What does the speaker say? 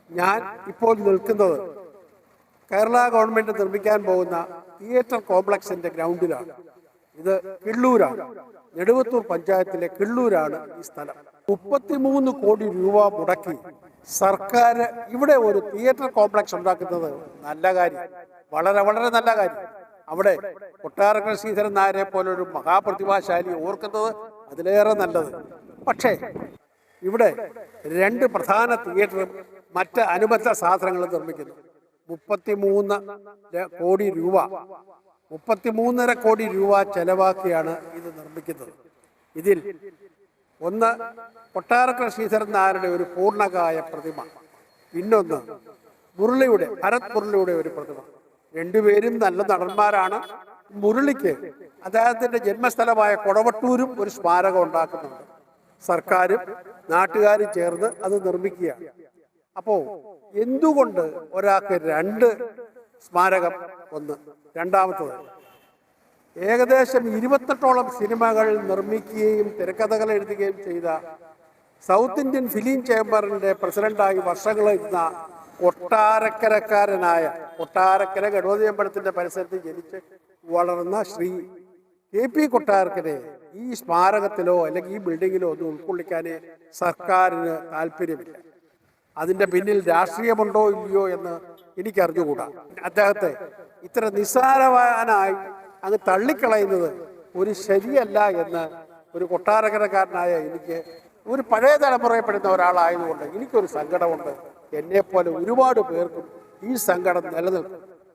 ഞാൻ ഇപ്പോൾ നിൽക്കുന്നത് കേരള ഗവൺമെന്റ് നിർമ്മിക്കാൻ പോകുന്ന തിയേറ്റർ കോംപ്ലക്സിന്റെ ഗ്രൗണ്ടിലാണ്. ഇത് കിള്ളൂരാണ്, നെടുവത്തൂർ പഞ്ചായത്തിലെ കിള്ളൂരാണ് ഈ സ്ഥലം. 33 കോടി രൂപ മുടക്കി സർക്കാർ ഇവിടെ ഒരു തിയേറ്റർ കോംപ്ലക്സ് ഉണ്ടാക്കുന്നത് നല്ല കാര്യം, വളരെ വളരെ നല്ല കാര്യം. അവിടെ കൊട്ടാരക്കര ശ്രീധരൻ നായരെ പോലൊരു മഹാപ്രതിഭാശാലി ഓർക്കുന്നത് അതിലേറെ നല്ലത്. പക്ഷേ ഇവിടെ 2 പ്രധാന തിയേറ്ററും മറ്റ് അനുബന്ധ സാധനങ്ങളും നിർമ്മിക്കുന്നു. 33 കോടി രൂപ 33.5 കോടി രൂപ ചെലവാക്കിയാണ് ഇത് നിർമ്മിക്കുന്നത്. ഇതിൽ ഒന്ന് കൊട്ടാരക്കര ശ്രീധരൻ നായരുടെ ഒരു പൂർണ്ണകായ പ്രതിമ, പിന്നൊന്ന് ഭരത് മുരളിയുടെ ഒരു പ്രതിമ. രണ്ടുപേരും നല്ല നടന്മാരാണ്. മുരളിക്ക് അദ്ദേഹത്തിന്റെ ജന്മസ്ഥലമായ കൊടവട്ടൂരും ഒരു സ്മാരകം ഉണ്ടാക്കുന്നുണ്ട്. സർക്കാരും നാട്ടുകാരും ചേർന്ന് അത് നിർമ്മിക്കുകയാണ്. അപ്പോൾ എന്തുകൊണ്ട് ഒരാൾക്ക് 2 സ്മാരകം? ഒന്ന്. രണ്ടാമത്തത്, ഏകദേശം 28ഓളം സിനിമകൾ നിർമ്മിക്കുകയും തിരക്കഥകൾ എഴുതുകയും ചെയ്ത സൗത്ത് ഇന്ത്യൻ ഫിലിം ചേംബറിന്റെ പ്രസിഡന്റായി വർഷങ്ങളിരുന്ന കൊട്ടാരക്കര ഗണപതി അമ്പലത്തിന്റെ പരിസരത്ത് ജനിച്ച് വളർന്ന ശ്രീ KP കൊട്ടാരക്കരെ ഈ സ്മാരകത്തിലോ അല്ലെങ്കിൽ ഈ ബിൽഡിങ്ങിലോ ഒന്നും ഉൾക്കൊള്ളിക്കാനേ സർക്കാരിന് താല്പര്യമില്ല. അതിൻ്റെ പിന്നിൽ രാഷ്ട്രീയമുണ്ടോ ഇല്ലയോ എന്ന് എനിക്കറിഞ്ഞുകൂടാ. അദ്ദേഹത്തെ ഇത്ര നിസ്സാരവാനായി അങ്ങ് തള്ളിക്കളയുന്നത് ഒരു ശരിയല്ല എന്ന് ഒരു കൊട്ടാരക്കരക്കാരനായ എനിക്ക്, ഒരു പഴയ തലമുറയിൽപ്പെടുന്ന ഒരാളായതുകൊണ്ട് എനിക്കൊരു സങ്കടമുണ്ട്. എന്നെപ്പോലെ ഒരുപാട് പേർക്കും ഈ സങ്കടം നിലനിൽക്കും.